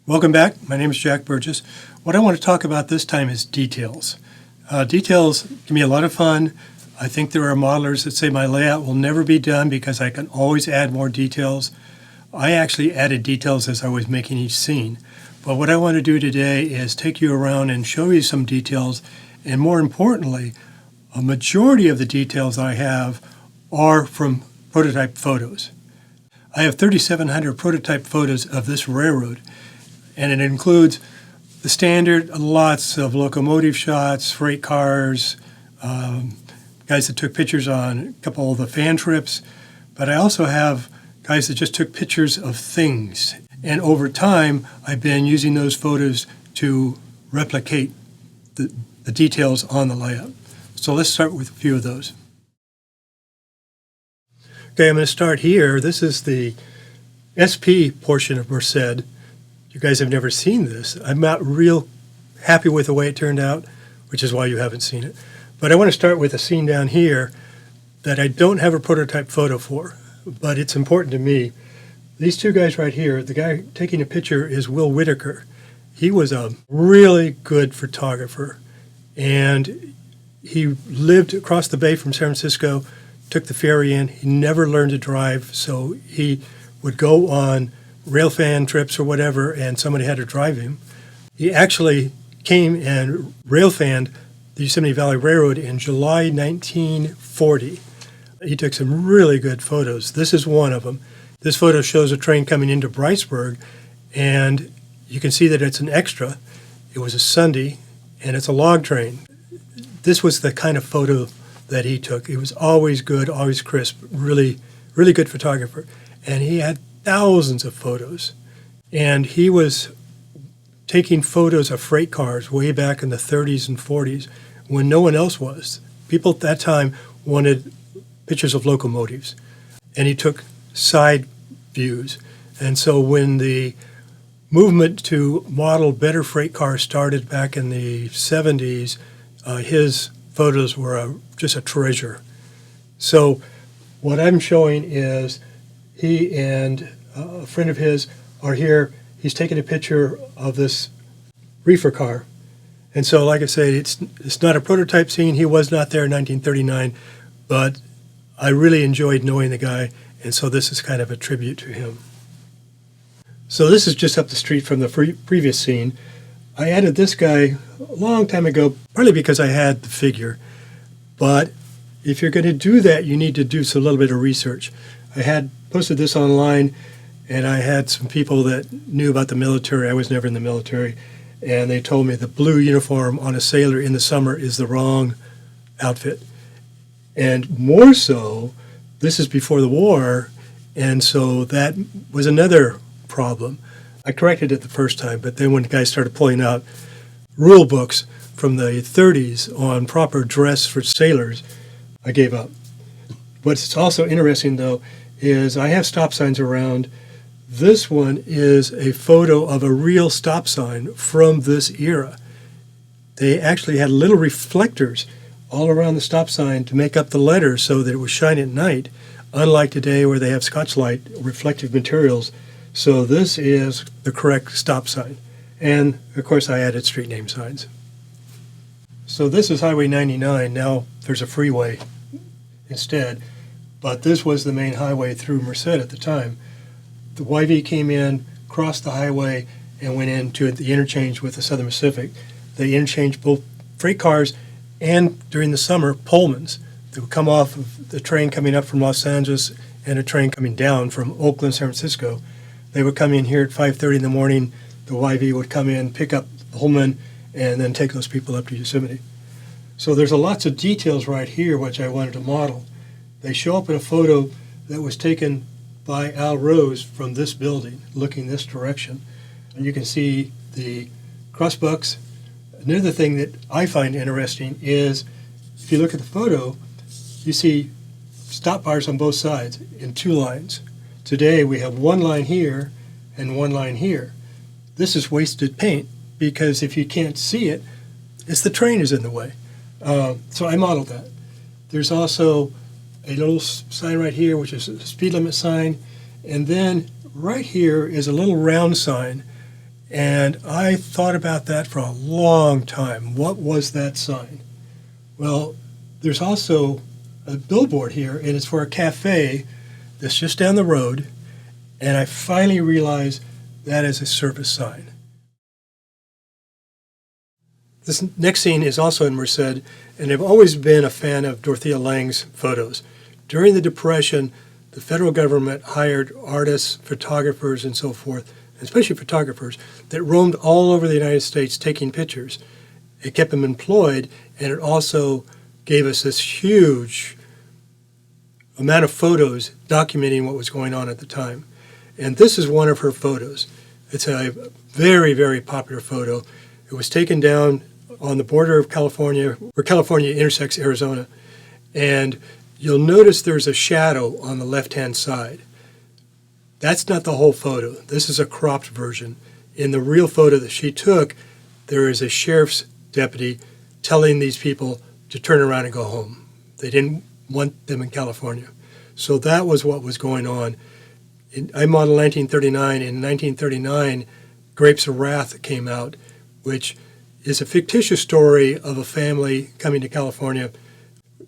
Welcome back. My name is Jack Burgess. What I want to talk about this time is details. Details can be a lot of fun. I think there are modelers that say my layout will never be done because I can always add more details. I actually added details as I was making each scene. But what I want to do today is take you around and show you some details, and more importantly, a majority of the details I have are from prototype photos. I have 3,700 prototype photos of this railroad, and it includes the standard lots of locomotive shots, freight cars, guys that took pictures on a couple of the fan trips, but I also have guys that just took pictures of things. And over time, I've been using those photos to replicate the details on the layout. So let's start with a few of those. Okay, I'm going to start here. This is the SP portion of Merced. You guys have never seen this. I'm not real happy with the way it turned out, which is why you haven't seen it. But I want to start with a scene down here that I don't have a prototype photo for, but it's important to me. These two guys right here, the guy taking a picture is Will Whitaker. He was a really good photographer, and he lived across the bay from San Francisco, took the ferry in. He never learned to drive, so he would go on railfan trips or whatever, and somebody had to drive him. He actually came and railfanned the Yosemite Valley Railroad in July 1940. He took some really good photos. This is one of them. This photo shows a train coming into Briceburg, and you can see that it's an extra. It was a Sunday, and it's a log train. This was the kind of photo that he took. It was always good, always crisp, really, really good photographer. And he had thousands of photos. And he was taking photos of freight cars way back in the 30s and 40s when no one else was. People at that time wanted pictures of locomotives. And he took side views. And so when the movement to model better freight cars started back in the 70s, his photos were just a treasure. So what I'm showing is he and a friend of his are here. He's taking a picture of this reefer car. And so, like I say, it's not a prototype scene. He was not there in 1939, but I really enjoyed knowing the guy, and so this is kind of a tribute to him. So this is just up the street from the previous scene. I added this guy a long time ago, partly because I had the figure. But if you're going to do that, you need to do a little bit of research. I had posted this online, and I had some people that knew about the military. I was never in the military. And they told me the blue uniform on a sailor in the summer is the wrong outfit. And more so, this is before the war, and so that was another problem. I corrected it the first time, but then when the guys started pulling out rule books from the 30s on proper dress for sailors, I gave up. What's also interesting, though, is I have stop signs around. This one is a photo of a real stop sign from this era. They actually had little reflectors all around the stop sign to make up the letters so that it would shine at night, unlike today where they have Scotch-Lite reflective materials. So this is the correct stop sign. And, of course, I added street name signs. So this is Highway 99. Now there's a freeway instead. But this was the main highway through Merced at the time. The YV came in, crossed the highway, and went into the interchange with the Southern Pacific. They interchanged both freight cars and, during the summer, Pullmans. They would come off of the train coming up from Los Angeles and a train coming down from Oakland, San Francisco. They would come in here at 5:30 in the morning. The YV would come in, pick up Pullman, and then take those people up to Yosemite. So there's lots of details right here which I wanted to model. They show up in a photo that was taken by Al Rose from this building, looking this direction. And you can see the crossbucks. Another thing that I find interesting is if you look at the photo, you see stop bars on both sides in two lines. Today we have one line here and one line here. This is wasted paint because if you can't see it, it's the train is in the way. So I modeled that. There's also a little sign right here, which is a speed limit sign. And then right here is a little round sign. And I thought about that for a long time. What was that sign? Well, there's also a billboard here, and it's for a cafe that's just down the road. And I finally realized that is a service sign. This next scene is also in Merced, and I've always been a fan of Dorothea Lange's photos. During the Depression, the federal government hired artists, photographers, and so forth, especially photographers, that roamed all over the United States taking pictures. It kept them employed, and it also gave us this huge amount of photos documenting what was going on at the time. And this is one of her photos. It's a very, very popular photo. It was taken down on the border of California, where California intersects Arizona. And you'll notice there's a shadow on the left-hand side. That's not the whole photo. This is a cropped version. In the real photo that she took, there is a sheriff's deputy telling these people to turn around and go home. They didn't want them in California. So that was what was going on. I modeled 1939. In 1939, Grapes of Wrath came out, which is a fictitious story of a family coming to California.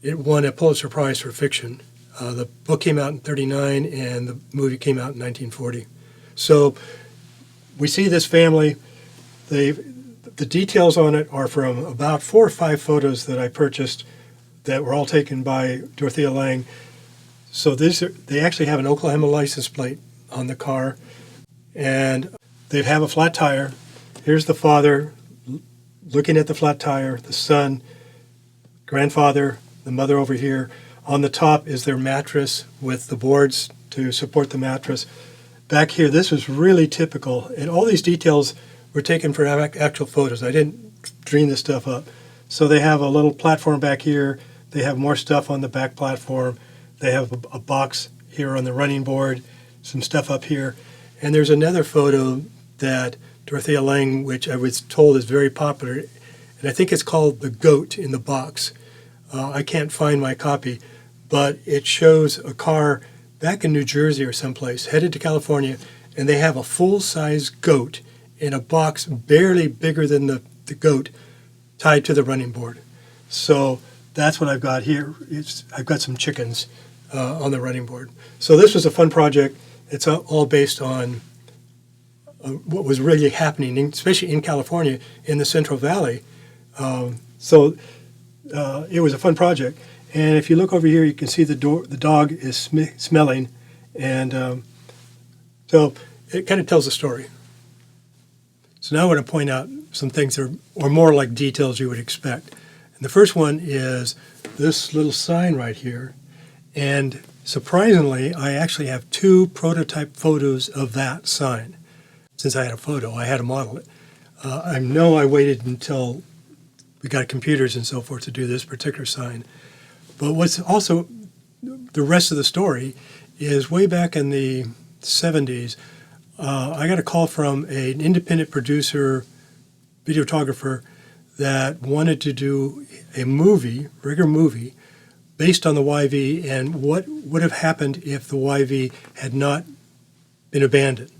It won a Pulitzer Prize for fiction. The book came out in 1939, and the movie came out in 1940. So we see this family. The details on it are from about 4 or 5 photos that I purchased that were all taken by Dorothea Lange. So they actually have an Oklahoma license plate on the car, and they have a flat tire. Here's the father looking at the flat tire, the son, grandfather, the mother over here. On the top is their mattress with the boards to support the mattress. Back here, this was really typical, and all these details were taken from actual photos. I didn't dream this stuff up. So they have a little platform back here. They have more stuff on the back platform. They have a box here on the running board, some stuff up here. And there's another photo that Dorothea Lange, which I was told is very popular, and I think it's called The Goat in the Box. I can't find my copy, but it shows a car back in New Jersey or someplace, headed to California, and they have a full-size goat in a box barely bigger than the goat tied to the running board. So that's what I've got here. I've got some chickens on the running board. So this was a fun project. It's all based on what was really happening, especially in California, in the Central Valley. So it was a fun project. And if you look over here, you can see the dog is smelling. And so it kind of tells a story. So now I want to point out some things that are more like details you would expect. And the first one is this little sign right here. And surprisingly, I actually have 2 prototype photos of that sign. Since I had a photo, I had to model it. I know I waited until we got computers and so forth to do this particular sign. But what's also the rest of the story is way back in the 70s, I got a call from an independent producer, videographer, that wanted to do a regular movie, based on the YV and what would have happened if the YV had not been abandoned.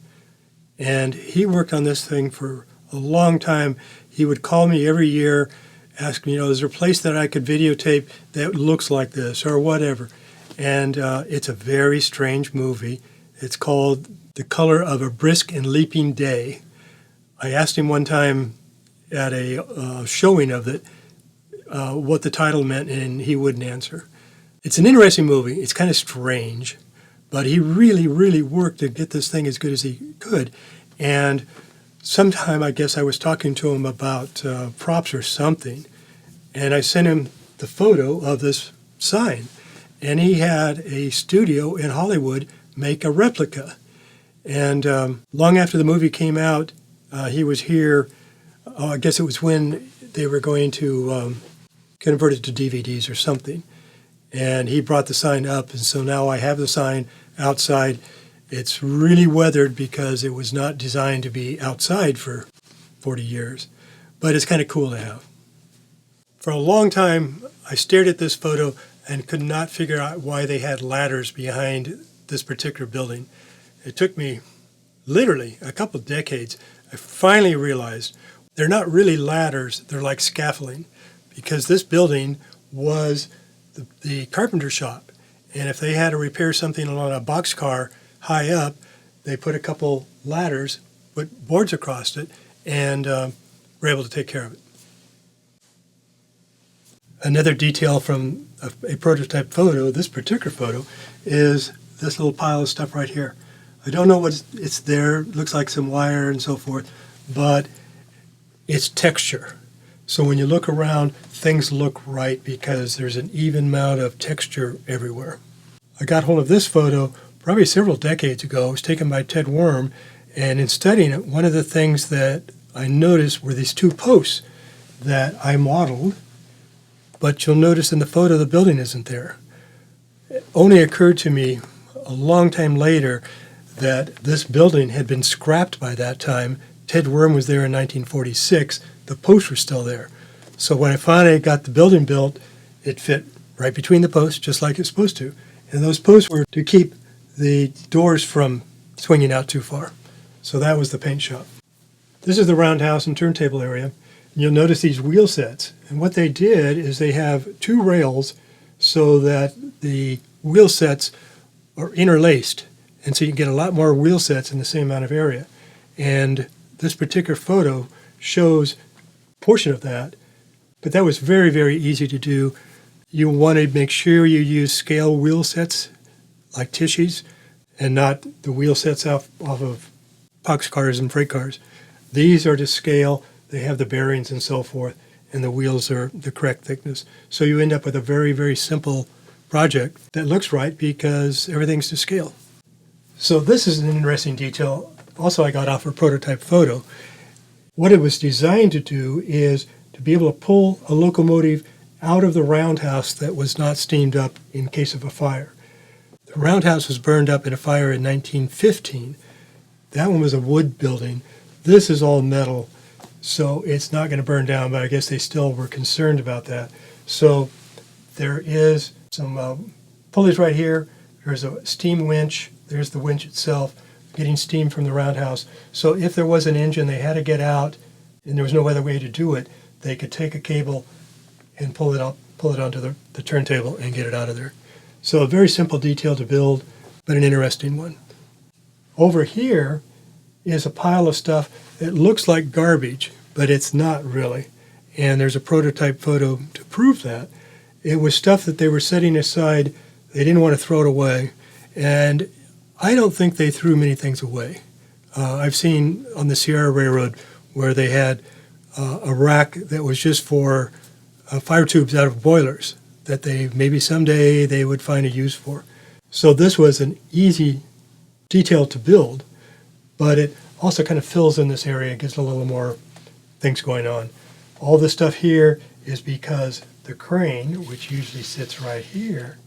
And he worked on this thing for a long time. He would call me every year, ask me, is there a place that I could videotape that looks like this or whatever? And it's a very strange movie. It's called The Color of a Brisk and Leaping Day. I asked him one time at a showing of it what the title meant, and he wouldn't answer. It's an interesting movie. It's kind of strange, but he really, really worked to get this thing as good as he could. And sometime, I guess I was talking to him about props or something, and I sent him the photo of this sign. And he had a studio in Hollywood make a replica. And long after the movie came out, he was here. I guess it was when they were going to convert it to DVDs or something. And he brought the sign up, and so now I have the sign outside. It's really weathered because it was not designed to be outside for 40 years, but it's kind of cool to have. For a long time, I stared at this photo and could not figure out why they had ladders behind this particular building. It took me literally a couple decades, I finally realized they're not really ladders, they're like scaffolding, because this building was the carpenter shop. And if they had to repair something on a boxcar high up, they put a couple ladders, put boards across it, and were able to take care of it. Another detail from a prototype photo, this particular photo, is this little pile of stuff right here. I don't know what it's there. It looks like some wire and so forth, but it's texture. So when you look around, things look right because there's an even amount of texture everywhere. I got hold of this photo probably several decades ago. It was taken by Ted Worm, and in studying it, one of the things that I noticed were these two posts that I modeled, but you'll notice in the photo the building isn't there. It only occurred to me a long time later that this building had been scrapped by that time. Ted Worm was there in 1946. The posts were still there. So when I finally got the building built, it fit right between the posts, just like it's supposed to. And those posts were to keep the doors from swinging out too far. So that was the paint shop. This is the roundhouse and turntable area. And you'll notice these wheel sets. And what they did is they have two rails so that the wheel sets are interlaced. And so you can get a lot more wheel sets in the same amount of area. And this particular photo shows a portion of that, but that was very, very easy to do. You want to make sure you use scale wheel sets like Tishy's and not the wheel sets off of boxcars and freight cars. These are to scale. They have the bearings and so forth, and the wheels are the correct thickness. So you end up with a very, very simple project that looks right because everything's to scale. So this is an interesting detail. Also, I got off a prototype photo. What it was designed to do is to be able to pull a locomotive out of the roundhouse that was not steamed up in case of a fire. The roundhouse was burned up in a fire in 1915. That one was a wood building. This is all metal, so it's not going to burn down, but I guess they still were concerned about that. So there is some pulleys right here. There's a steam winch. There's the winch itself, getting steam from the roundhouse. So if there was an engine they had to get out and there was no other way to do it, they could take a cable and pull it onto the turntable and get it out of there. So a very simple detail to build, but an interesting one. Over here is a pile of stuff that looks like garbage, but it's not really. And there's a prototype photo to prove that. It was stuff that they were setting aside. They didn't want to throw it away. And I don't think they threw many things away. I've seen on the Sierra Railroad where they had a rack that was just for fire tubes out of boilers that maybe someday they would find a use for. So this was an easy detail to build, but it also kind of fills in this area, gives a little more things going on. All this stuff here is because the crane, which usually sits right here,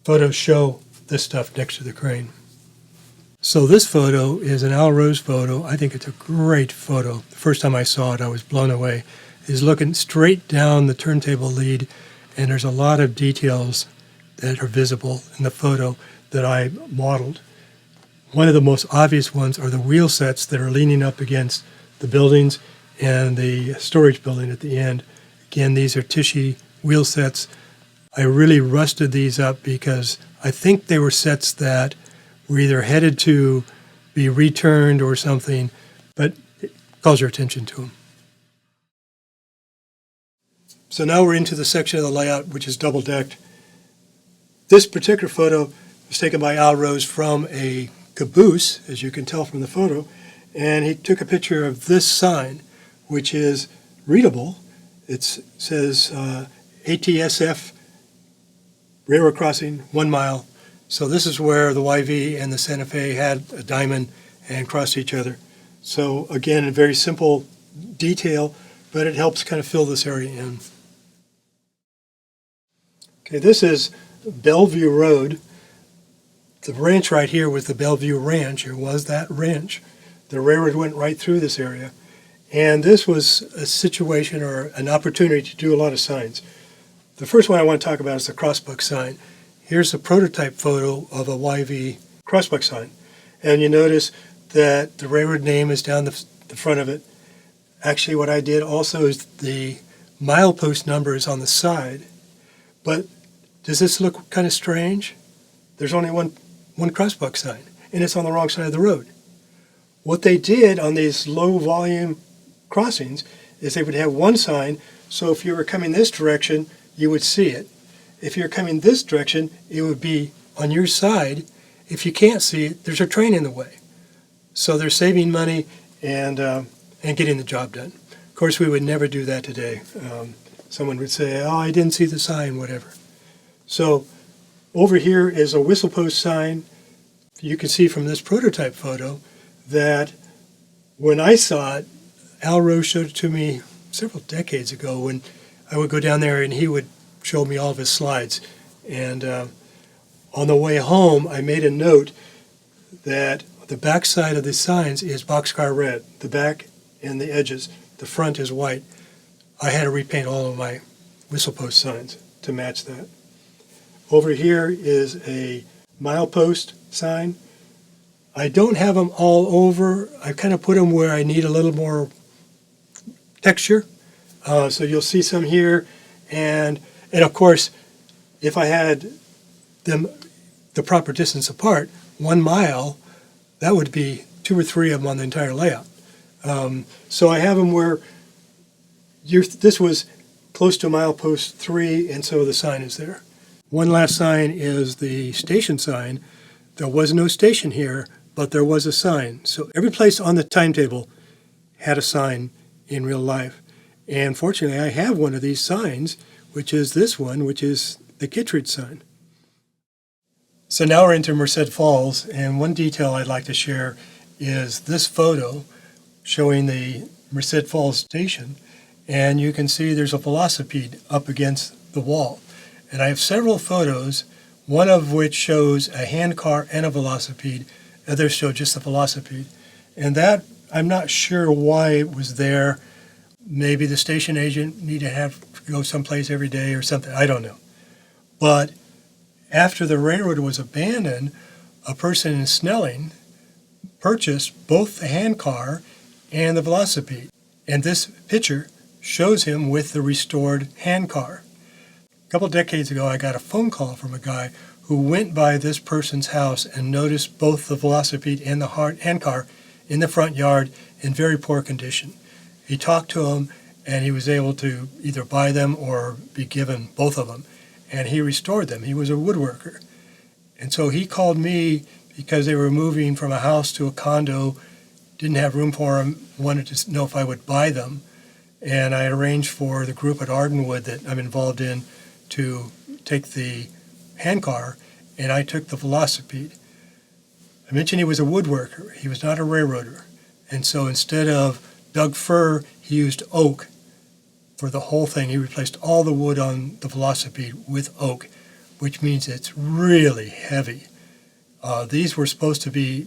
photos show this stuff next to the crane. So this photo is an Al Rose photo. I think it's a great photo. The first time I saw it, I was blown away. He's looking straight down the turntable lead, and there's a lot of details that are visible in the photo that I modeled. One of the most obvious ones are the wheel sets that are leaning up against the buildings and the storage building at the end. Again, these are Tishy wheel sets. I really rusted these up because I think they were sets that were either headed to be returned or something, but it calls your attention to them. So now we're into the section of the layout which is double-decked. This particular photo was taken by Al Rose from a caboose, as you can tell from the photo, and he took a picture of this sign, which is readable. It says ATSF Railroad Crossing, 1 mile. So this is where the YV and the Santa Fe had a diamond and crossed each other. So again, a very simple detail, but it helps kind of fill this area in. Okay, this is Bellevue Road. The ranch right here was the Bellevue Ranch. It was that ranch. The railroad went right through this area. And this was a situation or an opportunity to do a lot of signs. The first one I want to talk about is the crossbuck sign. Here's a prototype photo of a YV crossbuck sign. And you notice that the railroad name is down the front of it. Actually, what I did also is the milepost number is on the side. But does this look kind of strange? There's only one crossbuck sign, and it's on the wrong side of the road. What they did on these low volume crossings is they would have one sign, so if you were coming this direction, you would see it. If you're coming this direction, it would be on your side. If you can't see it, there's a train in the way. So they're saving money and getting the job done. Of course, we would never do that today. Someone would say, oh, I didn't see the sign, whatever. So over here is a whistle post sign. You can see from this prototype photo that when I saw it, Al Rose showed it to me several decades ago when I would go down there and he would show me all of his slides. And on the way home, I made a note that the back side of the signs is boxcar red, the back and the edges. The front is white. I had to repaint all of my whistle post signs to match that. Over here is a milepost sign. I don't have them all over. I kind of put them where I need a little more texture. So you'll see some here. And of course, if I had them the proper distance apart, 1 mile, that would be 2 or 3 of them on the entire layout. So I have them where this was close to milepost 3, and so the sign is there. One last sign is the station sign. There was no station here, but there was a sign. So every place on the timetable had a sign in real life. And fortunately, I have one of these signs, which is this one, which is the Kittredge sign. So now we're into Merced Falls, and one detail I'd like to share is this photo showing the Merced Falls station, and you can see there's a velocipede up against the wall. And I have several photos, one of which shows a handcar and a velocipede, others show just the velocipede. And that, I'm not sure why it was there. Maybe the station agent needed to have to go someplace every day or something, I don't know. But after the railroad was abandoned, a person in Snelling purchased both the handcar and the velocipede. And this picture shows him with the restored handcar. A couple decades ago, I got a phone call from a guy who went by this person's house and noticed both the velocipede and the handcar in the front yard in very poor condition. He talked to him, and he was able to either buy them or be given both of them. And he restored them. He was a woodworker. And so he called me because they were moving from a house to a condo, didn't have room for them, wanted to know if I would buy them. And I arranged for the group at Ardenwood that I'm involved in to take the handcar, and I took the velocipede. I mentioned he was a woodworker. He was not a railroader. And so instead of dug fir, he used oak for the whole thing. He replaced all the wood on the velocipede with oak, which means it's really heavy. These were supposed to be,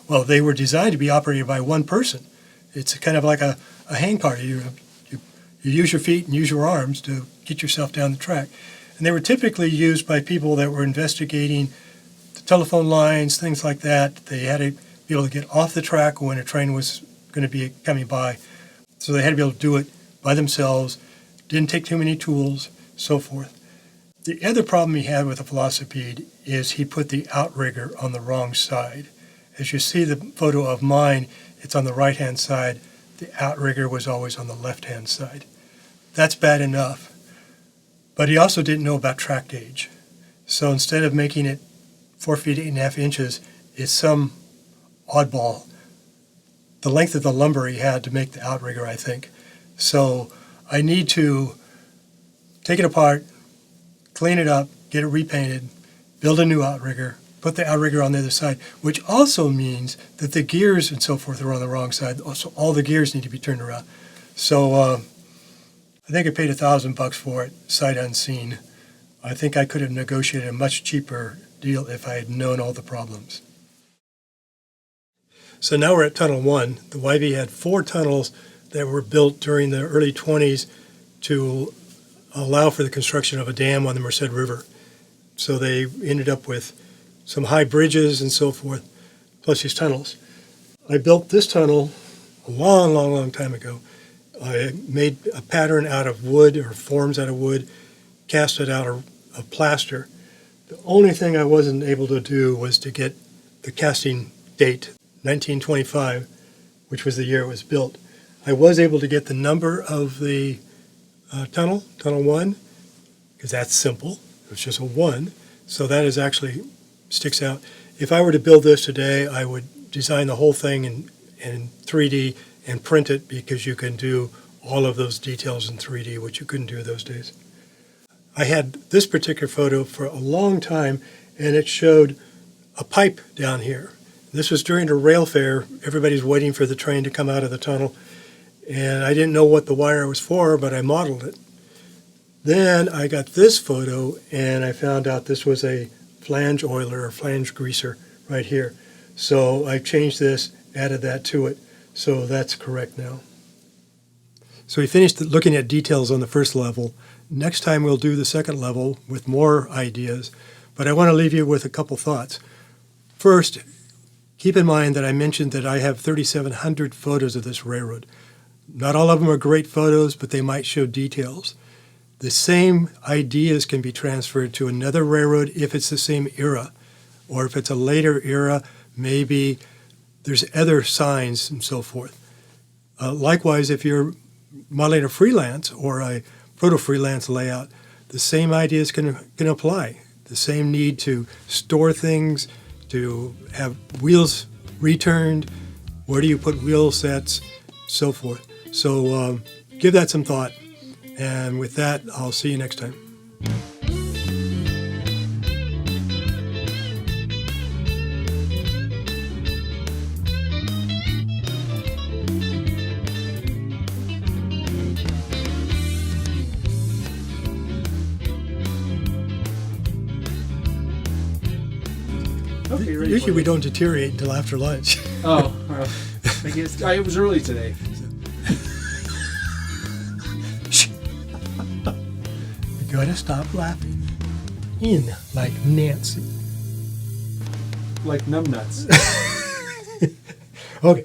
well, they were designed to be operated by one person. It's kind of like a handcar. You use your feet and use your arms to get yourself down the track. And they were typically used by people that were investigating the telephone lines, things like that. They had to be able to get off the track when a train was going to be coming by. So they had to be able to do it by themselves, didn't take too many tools, so forth. The other problem he had with the velocipede is he put the outrigger on the wrong side. As you see the photo of mine, it's on the right-hand side. The outrigger was always on the left-hand side. That's bad enough. But he also didn't know about track gauge. So instead of making it 4 feet 8.5 inches, it's some oddball. The length of the lumber he had to make the outrigger, I think. So I need to take it apart, clean it up, get it repainted, build a new outrigger, put the outrigger on the other side, which also means that the gears and so forth are on the wrong side. So all the gears need to be turned around. So I think I paid $1,000 for it, sight unseen. I think I could have negotiated a much cheaper deal if I had known all the problems. So now we're at Tunnel 1. The YV had 4 tunnels that were built during the early 20s to allow for the construction of a dam on the Merced River. So they ended up with some high bridges and so forth. plus these tunnels. I built this tunnel a long, long, long time ago. I made a pattern out of wood or forms out of wood, cast it out of plaster. The only thing I wasn't able to do was to get the casting date, 1925, which was the year it was built. I was able to get the number of the tunnel 1, because that's simple. It's just a 1. So that is actually sticks out. If I were to build this today, I would design the whole thing in 3D and print it, because you can do all of those details in 3D, which you couldn't do those days. I had this particular photo for a long time, and it showed a pipe down here. This was during a rail fair. Everybody's waiting for the train to come out of the tunnel, and I didn't know what the wire was for, but I modeled it. Then I got this photo, and I found out this was a flange oiler or flange greaser right here. So I changed this, added that to it, so that's correct now. So we finished looking at details on the first level. Next time we'll do the second level with more ideas, but I want to leave you with a couple thoughts. First, keep in mind that I mentioned that I have 3,700 photos of this railroad. Not all of them are great photos, but they might show details. The same ideas can be transferred to another railroad if it's the same era, or if it's a later era, maybe there's other signs and so forth. Likewise, if you're modeling a freelance or a proto-freelance layout, the same ideas can apply. The same need to store things, to have wheels returned, where do you put wheel sets, so forth. So give that some thought. And with that, I'll see you next time. Okay, ready Usually for we it. don't deteriorate until after lunch. Oh, I guess it was early today. You gotta stop laughing. In like Nancy. Like numbnuts. Okay.